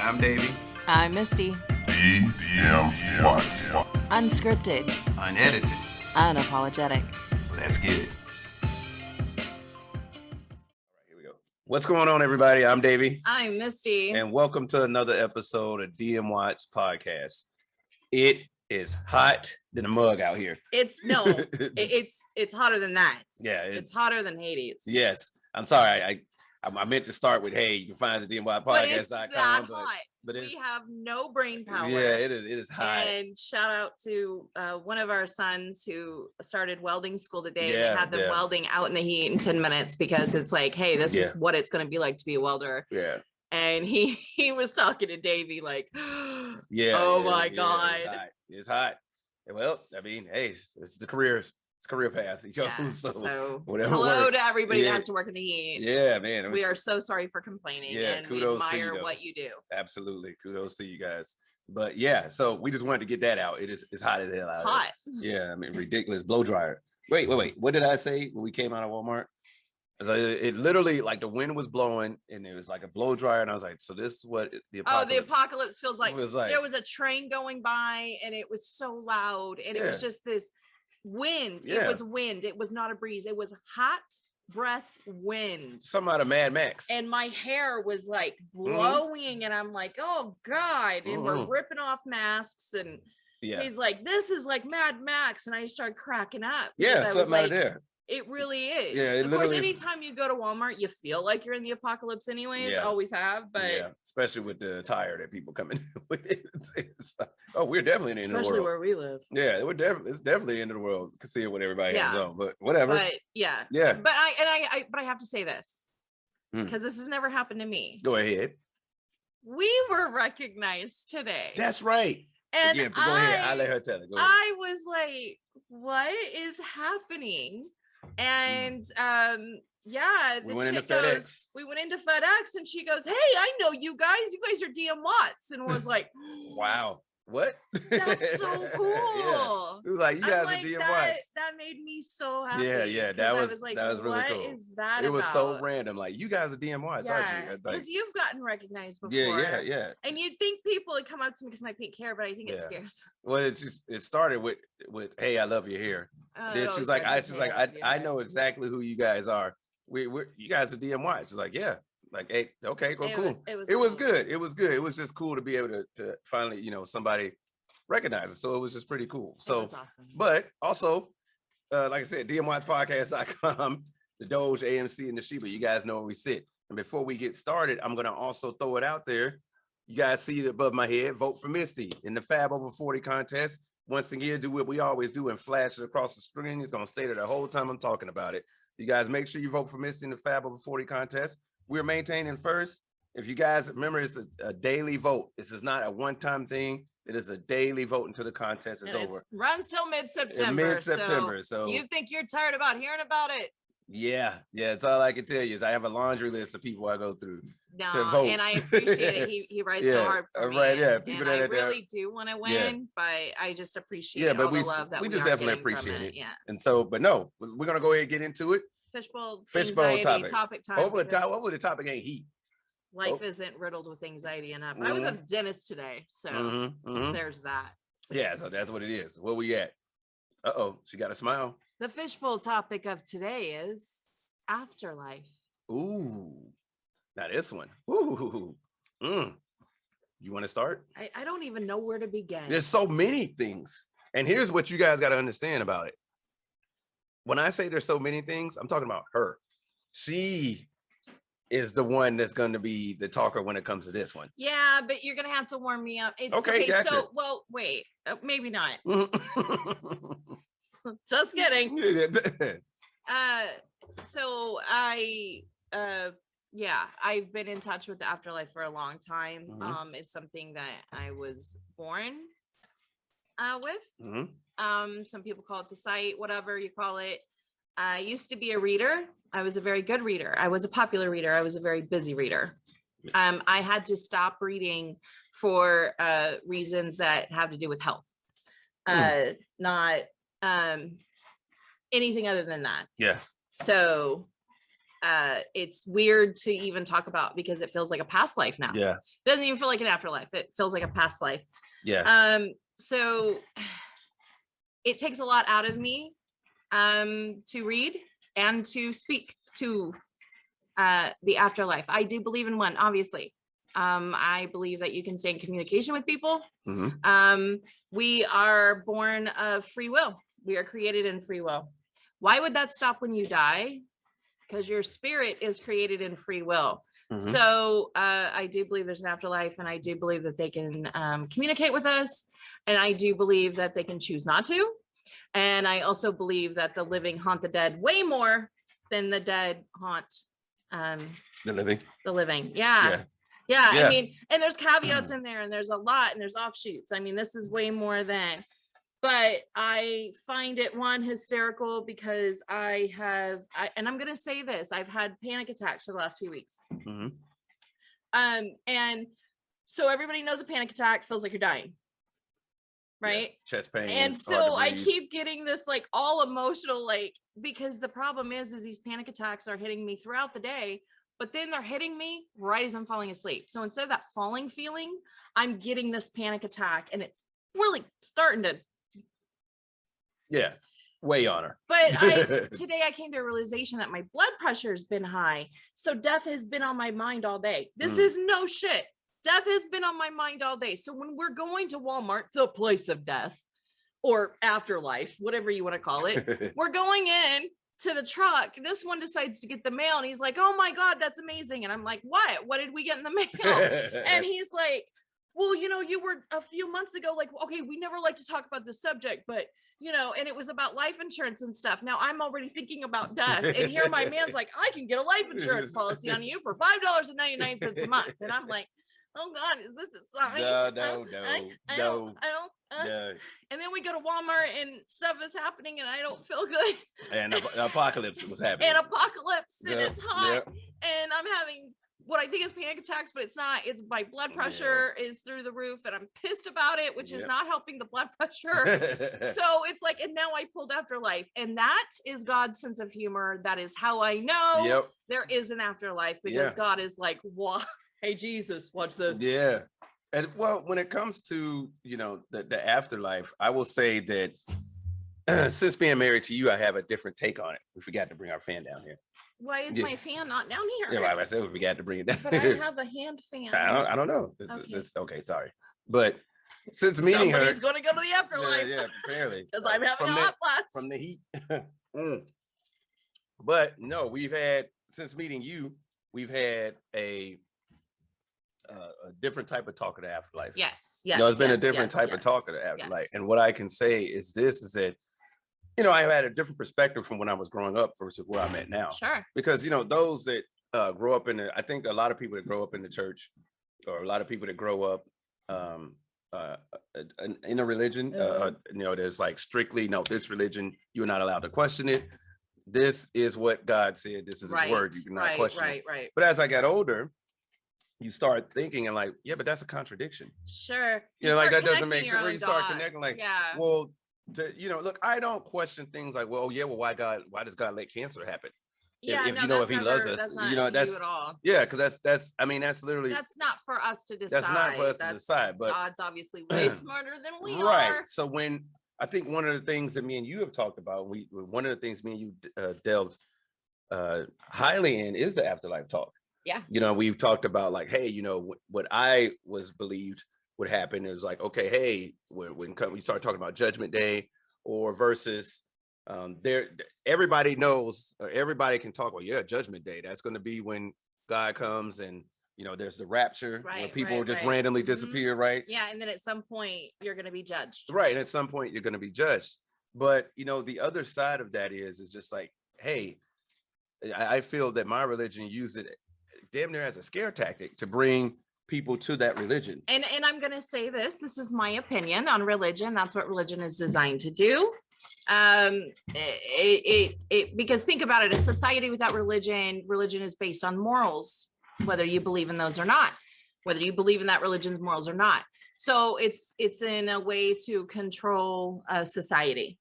I'm Davey. I'm Misty. DM Watts. Unscripted. Unedited. Unapologetic. Let's get it. Here we go. What's going on, everybody? I'm Davey. I'm Misty. And welcome to another episode of DM Watts Podcast. It is hot than a mug out here. It's hotter than that. Yeah. It's hotter than Hades. Yes. I'm sorry. I meant to start with, hey, you can find us at DMYpodcast.com. But it's that hot. But we have no brain power. Yeah, it is hot. And shout out to one of our sons who started welding school today. And they had them welding out in the heat in 10 minutes because it's like, hey, this is what it's going to be like to be a welder. Yeah. And he was talking to Davey like, oh my God. It's hot. Well, I mean, hey, it's the careers. It's career path. So whatever hello works. to everybody that has to work in the heat. Yeah, man. We are so sorry for complaining, and we admire what you do. Absolutely. Kudos to you guys. But yeah, so we just wanted to get that out. It's hot as hell out. It's hot. Yeah, I mean, ridiculous. Blow dryer. Wait. What did I say when we came out of Walmart? It literally, like, the wind was blowing and it was like a blow dryer, and I was like, so this is what the apocalypse feels like. There was a train going by and it was so loud, and it was just this wind. It was wind. It was not a breeze. It was hot breath wind. Something out of Mad Max. And my hair was like blowing, and I'm like, oh God. And we're ripping off masks, and he's like, this is like Mad Max, and I started cracking up. Yeah, something out of there. It really is. Yeah, of course, anytime you go to Walmart, you feel like you're in the apocalypse anyways. Yeah. Always have, but especially with the attire that people come in with it. Oh, we're definitely in the end of the world. Especially where we live. Yeah, it's definitely the end of the world. You can see what everybody has on, but whatever. But yeah. But I have to say this because this has never happened to me. Go ahead. We were recognized today. That's right. And go ahead. I'll let her tell it. Go ahead. I was like, what is happening? And we went into FedEx. We went into FedEx, and she goes, hey, I know you guys are DM Watts. And was like, wow, what? That's so cool. Yeah. It was like, you guys are DM Watts. That made me so happy. Yeah, that was really cool. What is that It was so random. Like, you guys are DM Watts, aren't you? Because you've gotten recognized before. Yeah. And you'd think people would come up to me because my pink hair, but I think it scares. Well, it started with hey, I love your hair. Then she was like, I know exactly who you guys are. You guys are DM Watts. She was like, yeah. Like, hey, okay, cool. It was good. It was good. It was just cool to be able to finally, somebody recognize it. So it was just pretty cool. So, awesome. But also, like I said, DMWatchPodcast.com, the Doge, AMC, and the Sheba. You guys know where we sit. And before we get started, I'm going to also throw it out there. You guys see it above my head. Vote for Misty in the Fab Over 40 contest. Once again, do what we always do and flash it across the screen. It's going to stay there the whole time I'm talking about it. You guys make sure you vote for Misty in the Fab Over 40 contest. We're maintaining first. If you guys remember, it's a daily vote. This is not a one-time thing. It is a daily vote until the contest is over. Runs till mid-September. Mid-September. So you think you're tired about hearing about it? Yeah. That's all I can tell you is I have a laundry list of people I go through to vote. And I appreciate it. He writes so hard for me. Right, yeah. And I really do want to win, but I just appreciate all the love that we just definitely appreciate it. Yeah. And so, but no, we're gonna go ahead and get into it. Fishbowl topic. Hopefully the topic ain't heat. Life isn't riddled with anxiety enough. I was at the dentist today, so there's that. Yeah, so that's what it is. Where we at? Uh-oh, she got a smile. The fishbowl topic of today is afterlife. Ooh, now this one. Ooh. You want to start? I don't even know where to begin. There's so many things. And here's what you guys got to understand about it. When I say there's so many things, I'm talking about her. She is the one that's going to be the talker when it comes to this one. Yeah, but you're going to have to warm me up. Okay, gotcha. So, well, wait, maybe not. Just kidding. So I've been in touch with the afterlife for a long time. It's something that I was born with. Some people call it the sight, whatever you call it. I used to be a reader. I was a very good reader. I was a popular reader. I was a very busy reader. I had to stop reading for reasons that have to do with health, not anything other than that. Yeah. So it's weird to even talk about because it feels like a past life now. Yeah. It doesn't even feel like an afterlife. It feels like a past life. Yeah. So it takes a lot out of me to read and to speak to the afterlife. I do believe in one, obviously. I believe that you can stay in communication with people. We are born of free will. We are created in free will. Why would that stop when you die? Because your spirit is created in free will. So I do believe there's an afterlife, and I do believe that they can communicate with us, and I do believe that they can choose not to. And I also believe that the living haunt the dead way more than the dead haunt The living. the living. Yeah. I Yeah. mean, and there's caveats in there, and there's a lot, and there's offshoots. I mean, this is way more than, but I find it hysterical because and I'm going to say this, I've had panic attacks for the last few weeks. And so everybody knows a panic attack feels like you're dying. Right. Yeah. Chest pain. And so I keep getting this like all emotional, like, because the problem is these panic attacks are hitting me throughout the day, but then they're hitting me right as I'm falling asleep. So instead of that falling feeling, I'm getting this panic attack, and it's really starting to. Yeah. Way on her. But today I came to a realization that my blood pressure has been high. So death has been on my mind all day. This is no shit. Death has been on my mind all day. So when we're going to Walmart, the place of death, or afterlife, whatever you want to call it, we're going in to the truck. This one decides to get the mail, and he's like, "Oh my God, that's amazing." And I'm like, what did we get in the mail? And he's like, "Well, you were a few months ago, like, okay, we never like to talk about this subject, but and it was about life insurance and stuff." Now I'm already thinking about death. And here my man's like, "I can get a life insurance policy on you for $5.99 a month." And I'm like, "Oh God, is this a sign?" No. And then we go to Walmart, and stuff is happening, and I don't feel good. And apocalypse was happening. And apocalypse, and it's hot, and I'm having what I think is panic attacks, but it's not. It's my blood pressure is through the roof, and I'm pissed about it, which is not helping the blood pressure. So it's like, and now I pulled afterlife, and that is God's sense of humor. That is how I know there is an afterlife, because God is like, "What? Hey, Jesus, watch this." Yeah. And well, when it comes to, the afterlife, I will say that since being married to you, I have a different take on it. We forgot to bring our fan down here. Why is my fan not down here? Yeah, like I said, we forgot to bring it down. But I have a hand fan. I don't know. Okay, sorry. But since meeting her, somebody's going to go to the afterlife. Yeah, apparently. Because I'm having a hot flash. From the heat. But no, since meeting you, we've had a different type of talk of the afterlife. Yes. It's been a different type of talk of the afterlife. And what I can say is that, I had a different perspective from when I was growing up versus where I'm at now. Sure. Because, those that grow up I think a lot of people that grow up in the church, or a lot of people that grow up in a religion, there's like strictly, no, this religion, you're not allowed to question it. This is what God said. This is his word. You cannot question it. Right. But as I got older, you start thinking and like, but that's a contradiction. Sure. Like that doesn't make sense. You start connecting like, well, look, I don't question things like, well, why does God let cancer happen? If he loves us, that's at all. Yeah, because that's literally, that's not for us to decide. That's not for us to decide. But God's obviously way smarter than we are. Right. So when I think one of the things that me and you have talked about, one of the things me and you delved highly in is the afterlife talk. Yeah. We've talked about like, hey, what I was believed would happen is like, okay, hey, when we start talking about Judgment Day or versus everybody knows, or everybody can talk about, Judgment Day. That's going to be when God comes and, there's the rapture, where people just randomly disappear, right? Yeah. And then at some point you're going to be judged. Right. And at some point you're going to be judged. But, the other side of that is just like, hey, I feel that my religion uses it damn near as a scare tactic to bring people to that religion. And I'm going to say this is my opinion on religion. That's what religion is designed to do. Because think about it, a society without religion is based on morals, whether you believe in those or not, whether you believe in that religion's morals or not. So it's in a way to control society.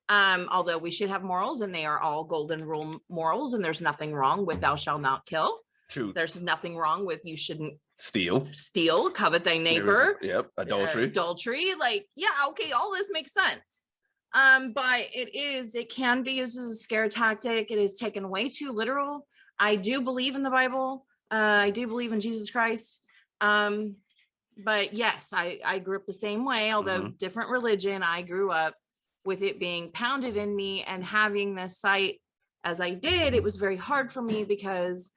Although we should have morals, and they are all golden rule morals, and there's nothing wrong with thou shalt not kill. True. There's nothing wrong with you shouldn't Steal, covet thy neighbor. Yep. Adultery. Adultery. Like, yeah, okay, all this makes sense. But it can be used as a scare tactic. It is taken way too literal. I do believe in the Bible. I do believe in Jesus Christ. But yes, I grew up the same way, although different religion. I grew up with it being pounded in me, and having this sight as I did, it was very hard for me because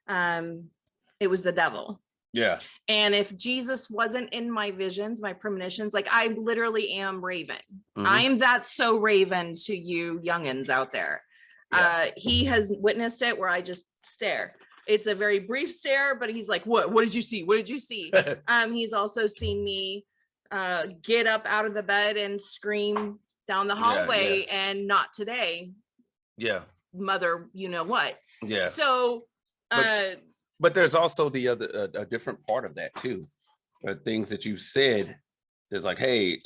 it was the devil. Yeah. And if Jesus wasn't in my visions, my premonitions, like I literally am Raven. I am that so Raven to you youngins out there. Yeah. He has witnessed it where I just stare. It's a very brief stare, but he's like, what did you see? What did you see? He's also seen me get up out of the bed and scream down the hallway and not today. Yeah. Mother, you know what? Yeah. So, but there's also the other, a different part of that too. Things that you said, there's like, hey,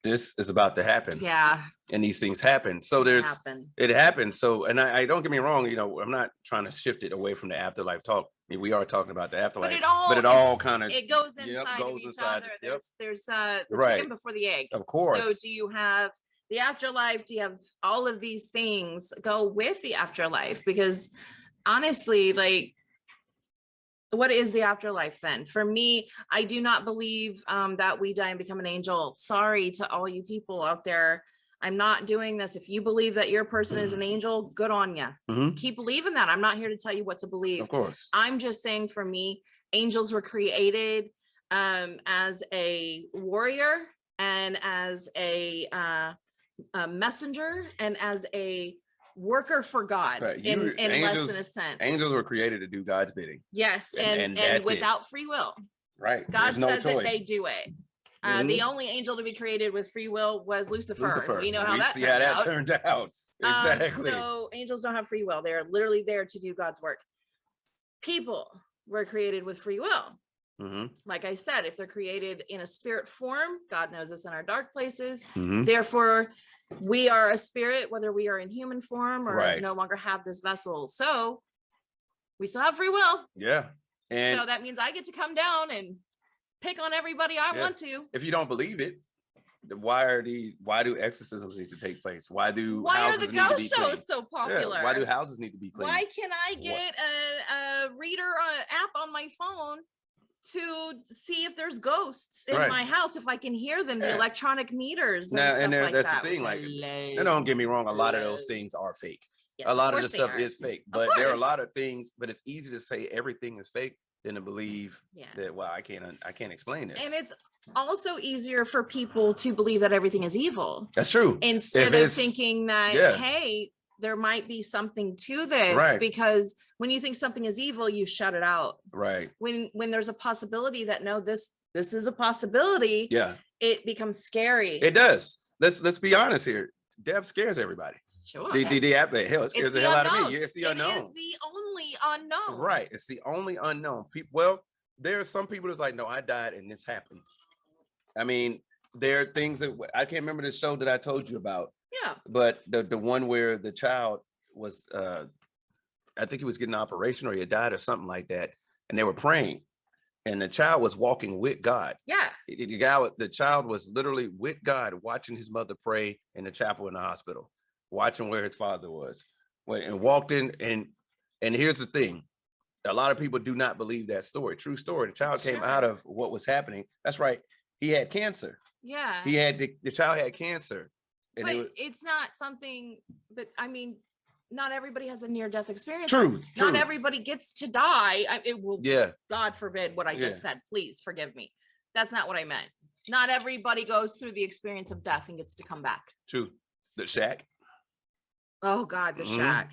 this is about to happen. Yeah. And these things happen. So it happens. So, and I don't get me wrong, you know, I'm not trying to shift it away from the afterlife talk. I mean, we are talking about the afterlife, but it all kind of, it goes inside of each other. There's the chicken before the egg. Of course. So do you have the afterlife? Do you have all of these things go with the afterlife? Because honestly, like, what is the afterlife then? For me, I do not believe that we die and become an angel. Sorry to all you people out there. I'm not doing this. If you believe that your person is an angel, good on you. Keep believing that. I'm not here to tell you what to believe. Of course. I'm just saying, for me, angels were created as a warrior and as a messenger and as a worker for God, right. in less than a sense. Angels were created to do God's bidding. Yes, and without free will. Right. God says that they do it. The only angel to be created with free will was Lucifer. We know how that turned out. Exactly. So angels don't have free will. They're literally there to do God's work. People were created with free will. Like I said, if they're created in a spirit form, God knows us in our dark places. Therefore, we are a spirit, whether we are in human form or no longer have this vessel. So we still have free will. Yeah. And so that means I get to come down and pick on everybody I want to. If you don't believe it, why do exorcisms need to take place? Why are the ghost shows so popular? Yeah. Why do houses need to be cleaned? Why can I get a reader app on my phone to see if there's ghosts in my house, if I can hear them, the electronic meters and that's the thing, like, don't get me wrong, a lot of those things are fake. Yes, a lot of the stuff is fake, but there are a lot of things, but it's easy to say everything is fake than to believe that, well, I can't explain this. And it's also easier for people to believe that everything is evil. That's true. Instead of thinking that, hey, there might be something to this, because when you think something is evil, you shut it out. Right. When there's a possibility that this is a possibility, it becomes scary. It does. Let's be honest here. Death scares everybody. Sure. The hell, it scares the hell out of me. It's the unknown. It is the only unknown. Right. It's the only unknown. Well, there are some people that's like, no, I died and this happened. I mean, there are things that I can't remember the show that I told you about. Yeah. But the one where the child was, I think he was getting an operation or he had died or something like that, and they were praying, and the child was walking with God. Yeah. The child was literally with God, watching his mother pray in the chapel in the hospital, watching where his father was, and walked in. And here's the thing: a lot of people do not believe that story. True story. The child came out of what was happening. That's right. He had cancer. Yeah. The child had cancer. And but it's not something, but I mean, not everybody has a near-death experience. True. Not everybody gets to die. It will, God forbid what I just said. Please forgive me. That's not what I meant. Not everybody goes through the experience of death and gets to come back. True. The Shack. Oh God, The Shack.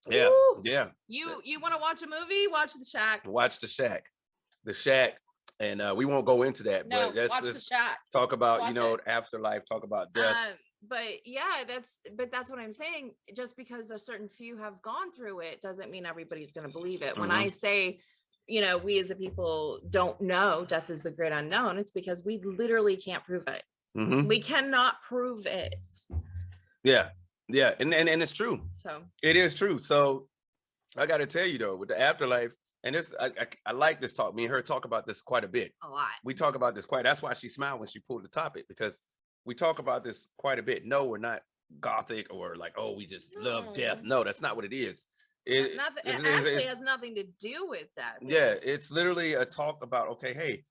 Yeah. Woo! Yeah. You want to watch a movie? Watch The Shack. Watch The Shack. The Shack. And we won't go into that, but let's talk about, afterlife, talk about death. But that's what I'm saying. Just because a certain few have gone through it doesn't mean everybody's going to believe it. When I say, we as a people don't know death is the great unknown, it's because we literally can't prove it. We cannot prove it. Yeah. Yeah, and it's true. So It is true. So I got to tell you though, with the afterlife, and this, I like this talk. Me and her talk about this quite a bit. a lot. We talk about this quite. That's why she smiled when she pulled the topic, because we talk about this quite a bit. No, we're not gothic or like, oh, we just love death. No, that's not what it is. It Actually has nothing to do with that. Yeah, it's literally a talk about, okay, hey,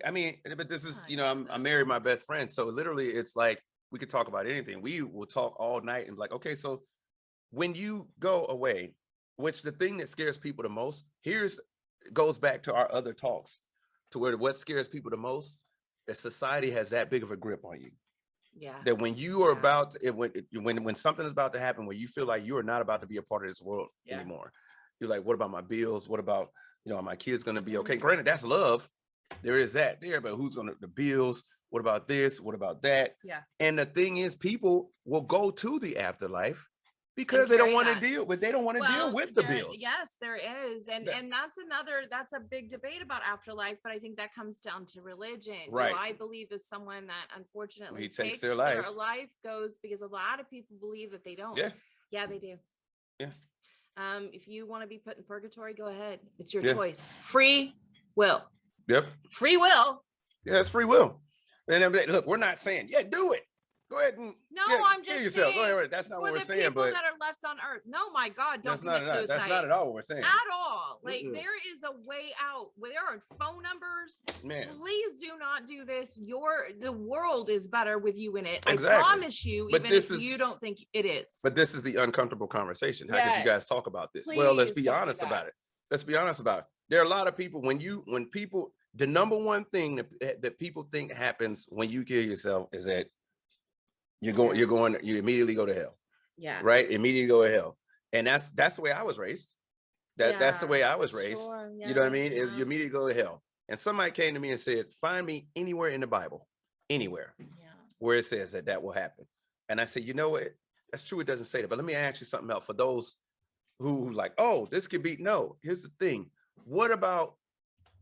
I mean, but this is, I married my best friend. So literally it's like, we could talk about anything. We will talk all night and be like, okay, so when you go away, which the thing that scares people the most, goes back to our other talks, to where what scares people the most is society has that big of a grip on you. Yeah. That when you are about to, when something is about to happen, where you feel like you are not about to be a part of this world anymore, you're like, what about my bills? What about, are my kids going to be okay? Granted, that's love. There is that there, but who's going to, the bills? What about this? What about that? Yeah. And the thing is, people will go to the afterlife because they don't want to deal with, deal with the bills. Yes, there is. And that's a big debate about afterlife, but I think that comes down to religion. Right. Do I believe if someone that unfortunately takes their life goes, because a lot of people believe that they don't. Yeah, they do. Yeah. If you want to be put in purgatory, go ahead. It's your choice. Free will. Yep. Free will. Yeah, it's free will. And look, we're not saying, do it. Go ahead and I'm just yourself. saying, Go ahead. That's not what we're saying, but that are left on earth. No, my God, don't commit suicide. That's not at all what we're saying. At all. Like there is a way out. There are phone numbers. Man, please do not do this. The world is better with you in it. Exactly. I promise you, but even if you don't think it is. But this is the uncomfortable conversation. How could you guys talk about this? Please, well, let's be honest about it. Let's be honest about it. There are a lot of people when people, the number one thing that people think happens when you kill yourself is that you immediately go to hell. Yeah. Right? Immediately go to hell. And that's the way I was raised. That's the way I was raised. Sure, yeah, you know what I mean? Is you immediately go to hell. And somebody came to me and said, find me anywhere in the Bible, anywhere where it says that will happen. And I said, you know what? That's true. It doesn't say that. But let me ask you something else for those who like, oh, this could be, no, here's the thing. What about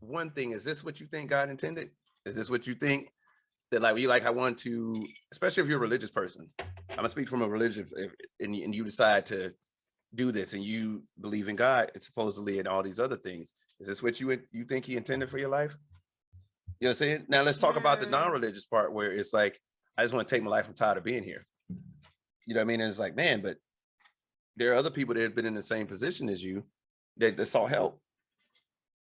one thing? Is this what you think God intended? Is this what you think? That I want to, especially if you're a religious person, I'm gonna speak from a religious, and you decide to do this and you believe in God and supposedly and all these other things. Is this what you think he intended for your life? You know what I'm saying? Now let's talk about the non-religious part where it's like, I just want to take my life. I'm tired of being here. You know what I mean? And it's like, man, but there are other people that have been in the same position as you that sought help.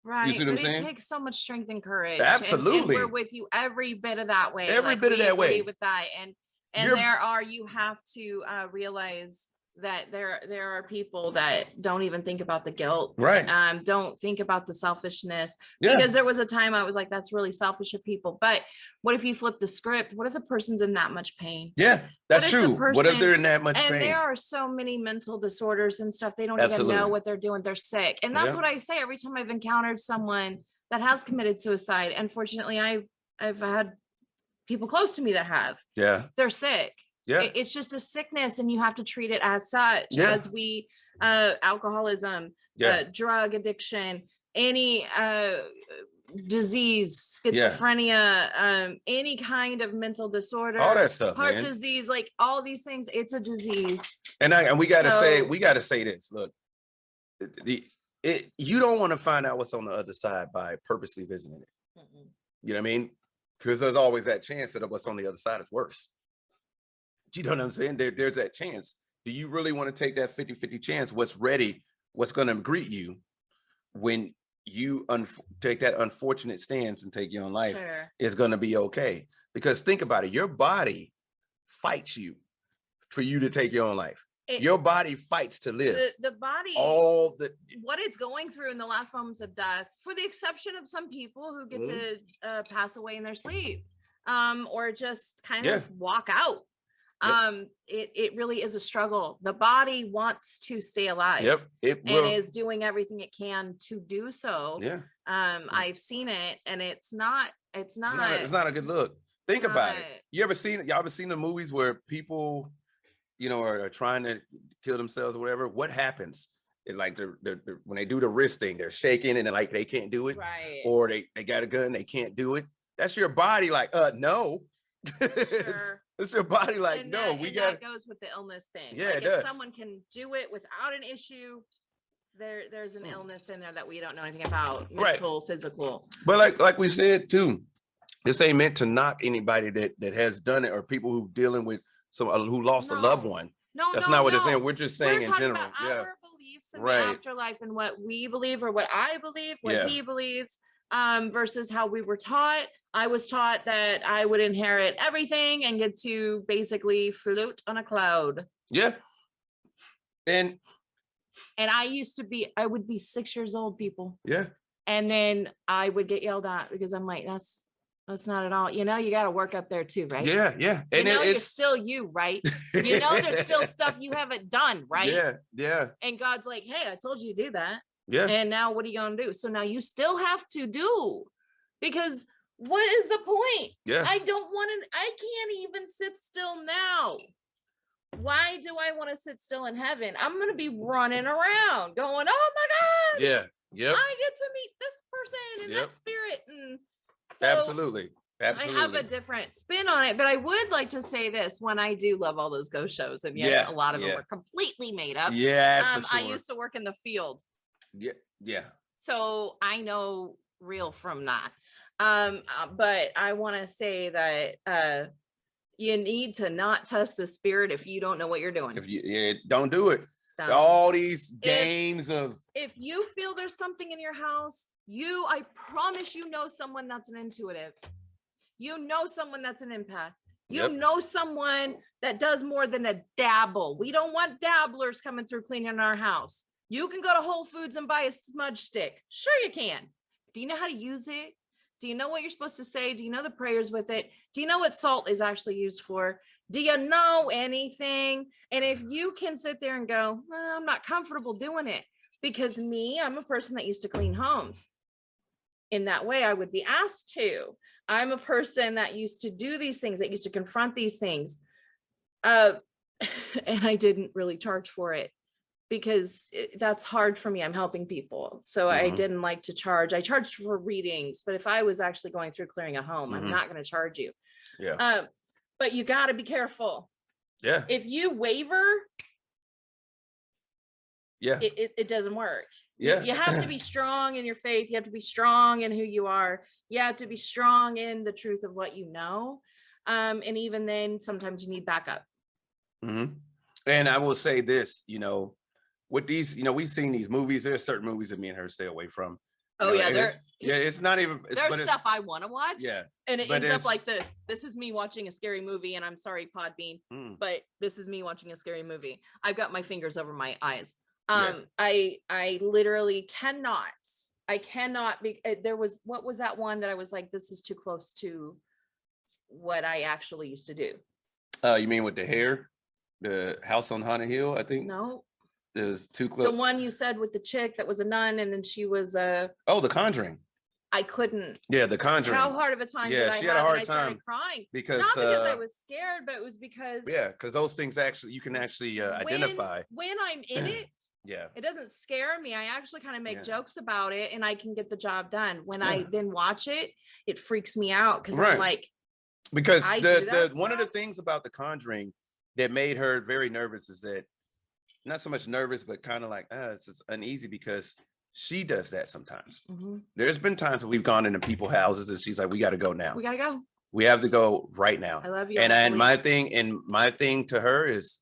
Right. You see what I'm saying? It takes so much strength and courage. Absolutely. And we're with you every bit of that way. Every bit of that way. With that. And you have to realize that there are people that don't even think about the guilt. Right. Don't think about the selfishness. Because there was a time I was like, that's really selfish of people. But what if you flip the script? What if the person's in that much pain? Yeah, that's true. What if they're in that much pain? And there are so many mental disorders and stuff. They don't even know what they're doing. They're sick. And that's what I say every time I've encountered someone that has committed suicide. Unfortunately, I've had people close to me that have. Yeah. They're sick. Yeah. It's just a sickness and you have to treat it as such, as we alcoholism, drug addiction, any disease, schizophrenia, any kind of mental disorder, all that stuff, heart disease, like all these things, it's a disease. And we gotta say this. Look, you don't want to find out what's on the other side by purposely visiting it. You know what I mean? Because there's always that chance that what's on the other side is worse. You know what I'm saying? There's that chance. Do you really want to take that 50-50 chance? What's going to greet you when you take that unfortunate stance and take your own life is going to be okay. Because think about it. Your body fights you for you to take your own life. Your body fights to live. The body, what it's going through in the last moments of death, for the exception of some people who get to pass away in their sleep, or just kind of walk out. It really is a struggle. The body wants to stay alive. And is doing everything it can to do so. I've seen it, and it's not a good look. Think about it. Y'all ever seen the movies where people, are trying to kill themselves or whatever? What happens? Like when they do the wrist thing, they're shaking and like they can't do it, or they got a gun, they can't do it. That's your body like, no. Sure. It's your body like, And no, that, we and got that goes with the illness thing. Yeah, like it if does. someone can do it without an issue, there's an Mm. illness in there that we don't know anything about, Right. mental, physical. But like we said too, this ain't meant to knock anybody that has done it or people who dealing with some who lost a loved No. one. No, That's no, not what no. it's saying. We're just saying We're in talking general. about Yeah. our beliefs in Right. the afterlife and what we believe or what I believe, what Yeah. he believes, versus how we were taught. I was taught that I would inherit everything and get to basically float on a cloud. Yeah. And I would be 6 years old, people. yeah. And then I would get yelled at because I'm like, that's not at all. You know, you got to work up there too, right? Yeah. Yeah. You And know, you're it's still you, right? You know, there's still stuff you haven't done, right? Yeah. Yeah. And God's like, hey, I told you to do that. Yeah. And now what are you going to do? So now you still have to do, because what is the point? Yeah. I can't even sit still now. Why do I want to sit still in heaven? I'm going to be running around going, oh my God. Yeah. Yep. I get to meet this person and Yep. that spirit. And so Absolutely. Absolutely. I have a different spin on it, but I would like to say this: when I do love all those ghost shows, and yes, Yeah, a lot of them yeah. are completely made up. Yeah, for I sure. used to work in the field, Yeah. Yeah. so I know real from not. But I want to say that you need to not test the spirit if you don't know what you're doing. If you don't do it. Don't. All these games of If you feel there's something in your house, I promise you know someone that's an intuitive. You know someone that's an empath. You Yep. know someone that does more than a dabble. We don't want dabblers coming through cleaning our house. You can go to Whole Foods and buy a smudge stick. Sure you can. Do you know how to use it? Do you know what you're supposed to say? Do you know the prayers with it? Do you know what salt is actually used for? Do you know anything? And if you can sit there and go, I'm not comfortable doing it, because I'm a person that used to clean homes. In that way, I would be asked to. I'm a person that used to do these things, that used to confront these things. And I didn't really charge for it because that's hard for me. I'm helping people. So I didn't like to charge. I charged for readings, but if I was actually going through clearing a home, I'm not going to charge you. yeah. But you got to be careful. Yeah. If you waver, Yeah. it doesn't work. Yeah. You have to be strong in your faith. You have to be strong in who you are. You have to be strong in the truth of what you know. And even then, sometimes you need backup. And I will say this, with these, we've seen these movies. There's certain movies that me and her stay away from. Oh yeah, it's not even. There's stuff I want to watch. Yeah, and it but ends up like this. This is me watching a scary movie, and I'm sorry, Podbean, but this is me watching a scary movie. I've got my fingers over my eyes. I literally cannot. I cannot be. What was that one that I was like, this is too close to what I actually used to do. You mean with the hair, the House on Haunted Hill? I think No. Is too close. The one you said with the chick that was a nun, and then she was The Conjuring. I couldn't. Yeah, The Conjuring. How hard of a time did I she have? had a hard and I started time crying because not because I was scared, but it was because because those things actually you can actually identify when I'm in it. Yeah, it doesn't scare me. I actually kind of make jokes about it, and I can get the job done. When I then watch it, it freaks me out because I'm like, because the one of the things about The Conjuring that made her very nervous is that. Not so much nervous, but kind of like, it's just uneasy because she does that sometimes. There's been times when we've gone into people's houses and she's like, we got to go now. We got to go. We have to go right now. I love you. And my thing to her is,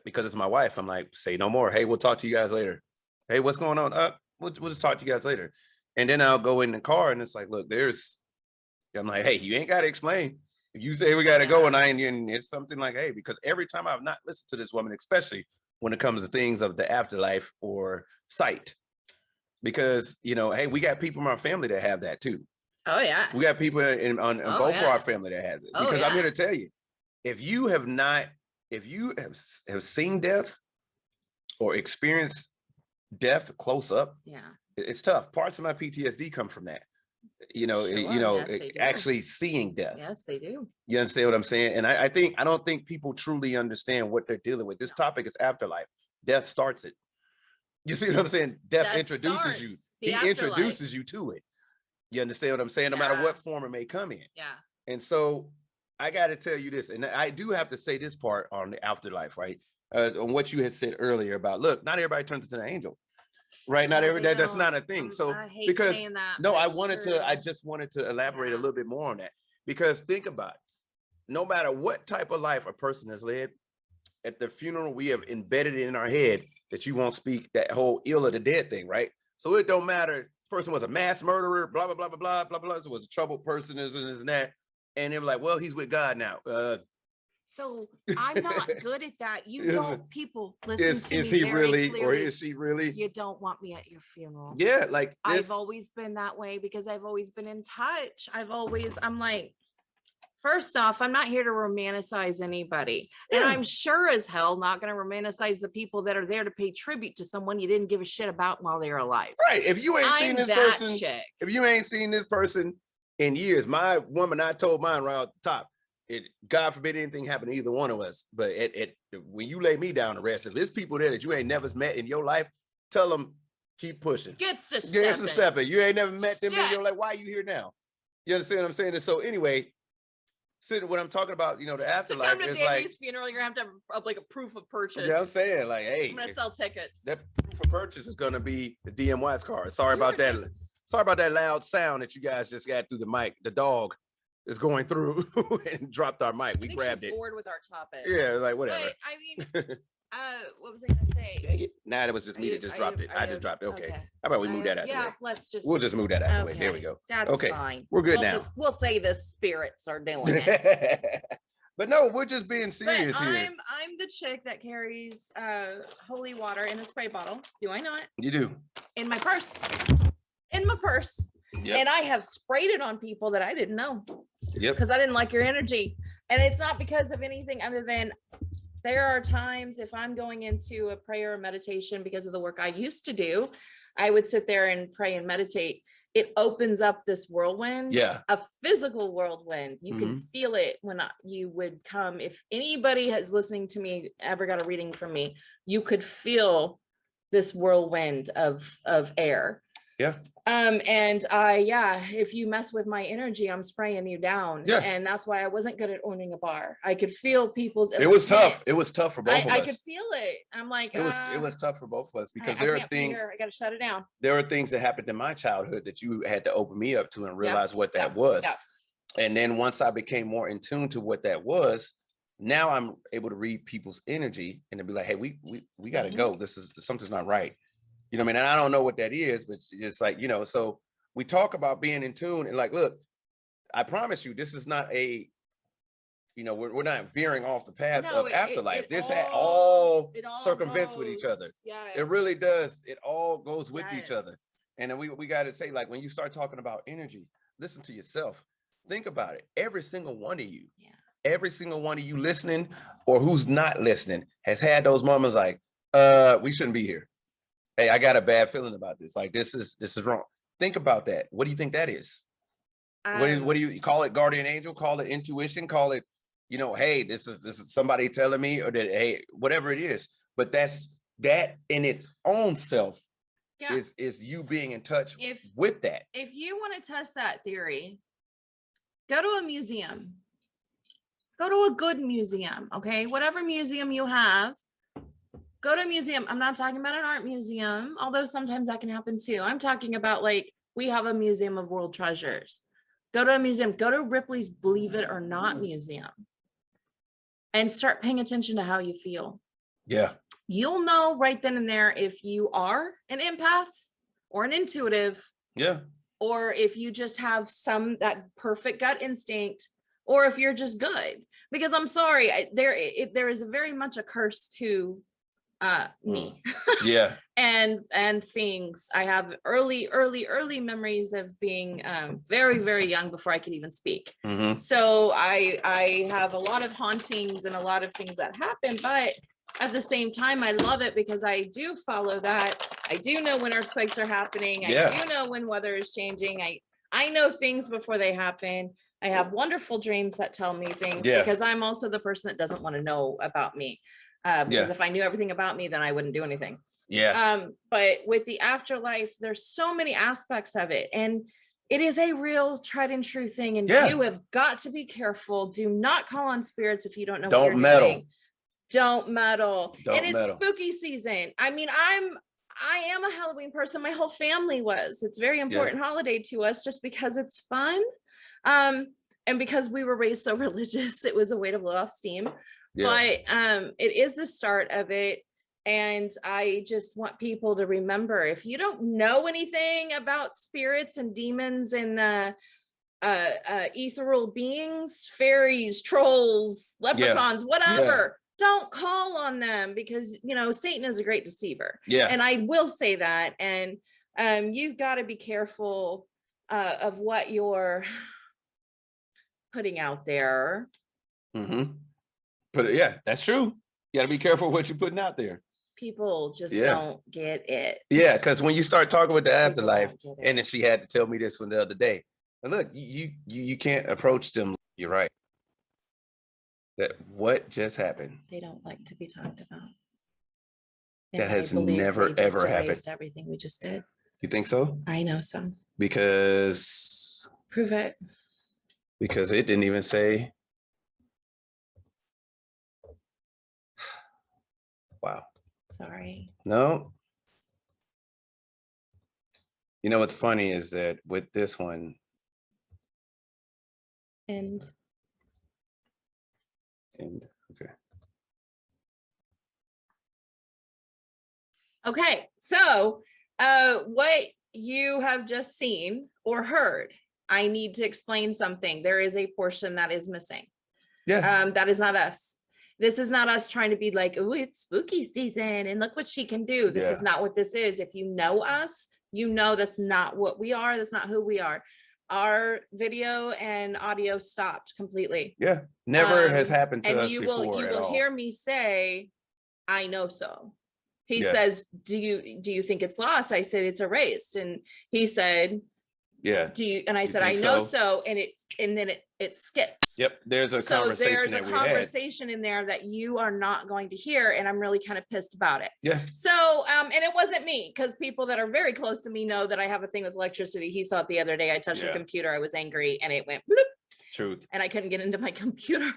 because it's my wife, I'm like, say no more. Hey, we'll talk to you guys later. Hey, what's going on? We'll just talk to you guys later. And then I'll go in the car and it's like, look, I'm like, hey, you ain't got to explain. If you say we got to go and it's something like, hey, because every time I've not listened to this woman, especially when it comes to things of the afterlife or sight, because hey, we got people in our family that have that too. Oh yeah, we got people on both of our family that has it. Because I'm here to tell you, if you have seen death or experienced death close up, it's tough. Parts of my PTSD come from that. Actually seeing death. Yes, they do. You understand what I'm saying? And I don't think people truly understand what they're dealing with. This topic is afterlife. Death starts it. You see what I'm saying? Death introduces you. He introduces you to it. You understand what I'm saying? No matter what form it may come in. Yeah. And so I got to tell you this, and I do have to say this part on the afterlife, right? On what you had said earlier about, look, not everybody turns into an angel, right? Not No, every they day. That's don't. not a thing. So I hate because saying that, no, but I it's wanted true. to. I just wanted to elaborate a little bit more on that, because think about it. No matter what type of life a person has led, at the funeral we have embedded it in our head that you won't speak that whole ill of the dead thing, right? So it don't matter. This person was a mass murderer, blah blah blah blah blah blah blah. It was a troubled person, this and that. And they're like, well, he's with God now. So I'm not good at that. You Is- don't, people listen to is me he very really, or clearly. is she really? You don't want me at your funeral. Yeah, like this. I've always been that way because I've always been in touch. I'm like, first off, I'm not here to romanticize anybody. And Yeah. I'm sure as hell not going to romanticize the people that are there to pay tribute to someone you didn't give a shit about while they were alive. Right. If you ain't seen I'm this that person, chick. if you ain't seen this person in years, my woman, I told mine right off the top, it, God forbid anything happen to either one of us. But when you lay me down to rest, if there's people there that you ain't never met in your life, tell them keep pushing. Gets to Get some step stepping. You ain't never met them in Step. your life. Why are you here now? You understand what I'm saying? And so anyway, when I'm talking about, the To afterlife, come to it's Danny's like, funeral, you're gonna have to have like a proof of purchase. yeah, I'm saying like, hey, I'm gonna sell tickets. that proof of purchase is gonna be the DMY's card. Sorry You about were that. just- Sorry about that loud sound that you guys just got through the mic. The dog is going through and dropped our mic. I We think grabbed she's it. bored with our topic. Yeah, like whatever. But I mean, what was I gonna say? Dang it. Nah, it was just me that just dropped it. I just dropped it. Okay. How about we move that out the Yeah, way? let's just. We'll just move that out the way. There we Okay, go. That's Okay, fine. we're good We'll now. We'll say the spirits are doing it. But no, we're just being But serious here. I'm the chick that carries holy water in a spray bottle. Do I not? You do. In my purse. In my purse. Yep. And I have sprayed it on people that I didn't know Yep. because I didn't like your energy. And it's not because of anything other than there are times if I'm going into a prayer or meditation because of the work I used to do, I would sit there and pray and meditate. It opens up this whirlwind, Yeah. a physical whirlwind. You can feel it when you would come. If anybody has listening to me ever got a reading from me, you could feel this whirlwind of air. Yeah. And if you mess with my energy, I'm spraying you down. Yeah. And that's why I wasn't good at owning a bar. I could feel people's. It was tough. It was tough for both of us. I could feel it. I'm like, it was tough for both of us because I there are can't be things. here. I got to shut it down. There are things that happened in my childhood that you had to open me up to and realize what that Yep. was. Yep. And then once I became more in tune to what that was, now I'm able to read people's energy and to be like, hey, we got to go. Something's not right. You know what I mean? And I don't know what that is, but it's like, so we talk about being in tune and like, look, I promise you, this is not we're not veering off the path of afterlife. This all circumvents with each other. Yes. It really does. It all goes with each other. Yes. And then we got to say, like, when you start talking about energy, listen to yourself. Think about it. Every single one of you, every single one of you listening or who's not listening has had those moments like, we shouldn't be here. Hey, I got a bad feeling about this. Like, this is wrong. Think about that. What do you think that is? What do you call it? Guardian angel? Call it intuition? Call it, hey, this is somebody telling me, or that, hey, whatever it is. But that in its own self is you being in touch with that. If you want to test that theory, go to a museum. Go to a good museum, okay? Whatever museum you have, go to a museum. I'm not talking about an art museum, although sometimes that can happen too. I'm talking about like, we have a museum of world treasures. Go to a museum, go to Ripley's Believe It or Not museum and start paying attention to how you feel. Yeah. You'll know right then and there if you are an empath or an intuitive. Yeah. Or if you just have that perfect gut instinct, or if you're just good. Because I'm sorry, there is very much a curse to me. Yeah. and things. I have early memories of being very, very young before I could even speak. Mm-hmm. So I have a lot of hauntings and a lot of things that happen, but at the same time, I love it because I do follow that. I do know when earthquakes are happening. I do know when weather is changing. I know things before they happen. I have wonderful dreams that tell me things because I'm also the person that doesn't want to know about me. Because if I knew everything about me, then I wouldn't do anything. Yeah. But with the afterlife, there's so many aspects of it. And it is a real tried and true thing. And Yeah. you have got to be careful. Do not call on spirits if you don't know what Don't you're meddle. doing. Don't meddle. Don't and it's meddle. spooky season. I mean, I am a Halloween person. My whole family was. It's a very important holiday to us just because it's fun. And because we were raised so religious, it was a way to blow off steam. Yeah. But it is the start of it. And I just want people to remember, if you don't know anything about spirits and demons and ethereal beings, fairies, trolls, leprechauns, whatever, don't call on them, because Satan is a great deceiver. Yeah. And I will say that. And you've got to be careful of what you're putting out there. Mm-hmm. But yeah, that's true. You got to be careful what you're putting out there. People just don't get it. Yeah, because when you start talking with the afterlife, and then she had to tell me this one the other day. And look, you can't approach them. You're right. That what just happened? They don't like to be talked about. That has never ever happened. Everything we just did. You think so? I know so. Because prove it. Because it didn't even say. Wow. Sorry. No. You know what's funny is that with this one. And okay. Okay, so what you have just seen or heard, I need to explain something. There is a portion that is missing. Yeah. That is not us. This is not us trying to be like, oh, it's spooky season and look what she can do. This is not what this is. If you know us, you know that's not what we are. That's not who we are. Our video and audio stopped completely. Yeah, never has happened to us you before. You will hear me say, I know so. He says, do you think it's lost? I said, it's erased. And he said, yeah. Do you? And I said, I know so. And then it skips. Yep. There's a conversation. There's a conversation in there that you are not going to hear. And I'm really kind of pissed about it. Yeah. So, and it wasn't me, because people that are very close to me know that I have a thing with electricity. He saw it the other day. I touched the computer. I was angry and it went bloop. Truth. And I couldn't get into my computer.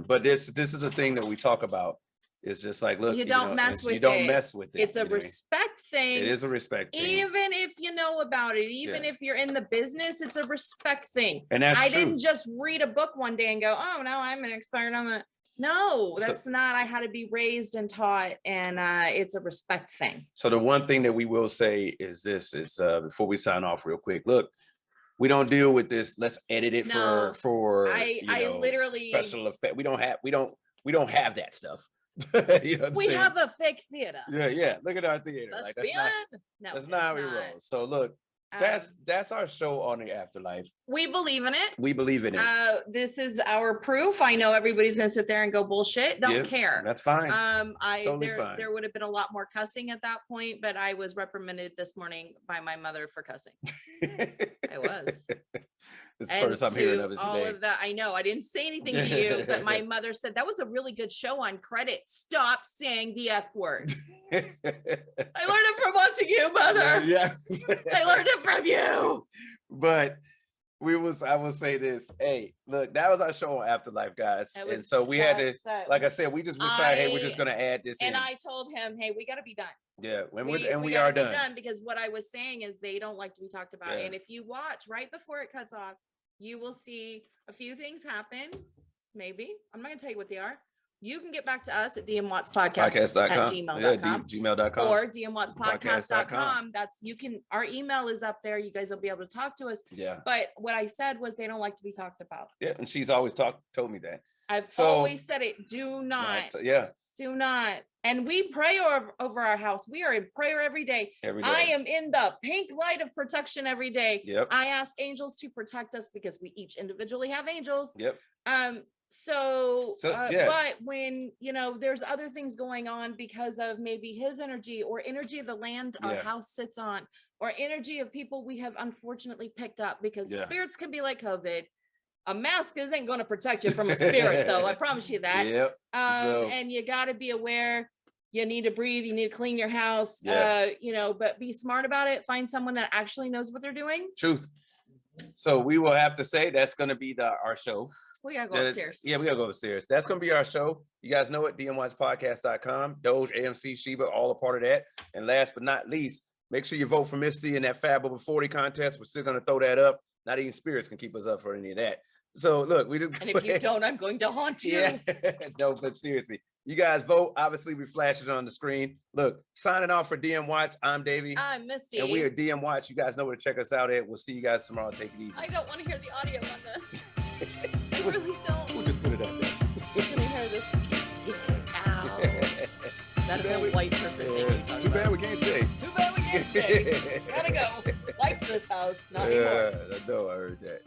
But this is a thing that we talk about. It's just like, look, you don't mess with it. You don't mess with it. It's a respect thing. It is a respect thing. Even if you know about it, even if you're in the business, it's a respect thing. And that's I true. didn't just read a book one day and go, oh no, I'm an expert on that. No, that's not. I had to be raised and taught, and it's a respect thing. So the one thing that we will say is this is before we sign off real quick, look, we don't deal with this. Let's edit it for I literally special effect. We don't have that stuff. You know we have a fake theater. Yeah. Look at our theater. Like, that's not how we roll. So look, that's our show on the afterlife. We believe in it. We believe in it. This is our proof. I know everybody's gonna sit there and go bullshit. Don't care. That's fine. There would have been a lot more cussing at that point, but I was reprimanded this morning by my mother for cussing. I was. It's the first I'm hearing of it today. All of that, I know. I didn't say anything to you, but my mother said that was a really good show on credit. Stop saying the F word. I learned it from watching you, mother. Yeah. I learned it from you. But I will say this. Hey, look, that was our show on Afterlife, guys. And so we had to, like I said, we just decided, hey, we're just gonna add this in. And I told him, hey, we gotta be done. Yeah, we are done. Because what I was saying is they don't like to be talked about. And if you watch right before it cuts off, you will see a few things happen. Maybe. I'm not gonna tell you what they are. You can get back to us at dmwattspodcast@gmail.com. gmail.com. Or dmwattspodcast.com. Our email is up there. You guys will be able to talk to us. Yeah. But what I said was they don't like to be talked about. Yeah, and she's always told me that. I've always said it. Do not. Do not. And we pray over our house. We are in prayer every day. I am in the pink light of protection every day. Yep. I ask angels to protect us because we each individually have angels. Yep. But when there's other things going on because of maybe his energy or energy of the land our house sits on, or energy of people we have unfortunately picked up, because spirits can be like COVID. A mask isn't going to protect you from a spirit, though. I promise you that. Yep. And you got to be aware. You need to breathe. You need to clean your house. But be smart about it. Find someone that actually knows what they're doing. Truth. So we will have to say that's going to be our show. We gotta go upstairs. Yeah, we gotta go upstairs. That's gonna be our show. You guys know it, dmwatchpodcast.com, Doge, AMC, Sheba, all a part of that. And last but not least, make sure you vote for Misty in that Fab Over 40 contest. We're still gonna throw that up. Not even spirits can keep us up for any of that. So look, we just And if you don't, I'm going to haunt you. yeah, no, but seriously, you guys vote. Obviously, we flash it on the screen. Look, signing off for DM Watch. I'm Davey. I'm Misty. And we are DM Watch. You guys know where to check us out at. We'll see you guys tomorrow. Take it easy. I don't want to hear the audio on this. I really don't. We'll just put it up there. I'm gonna hear this. Ow. That is a white person thing you're talking Too bad about. we can't stay. Too bad we can't stay. Gotta go. Wipe this house. Not anymore. I know. I heard that.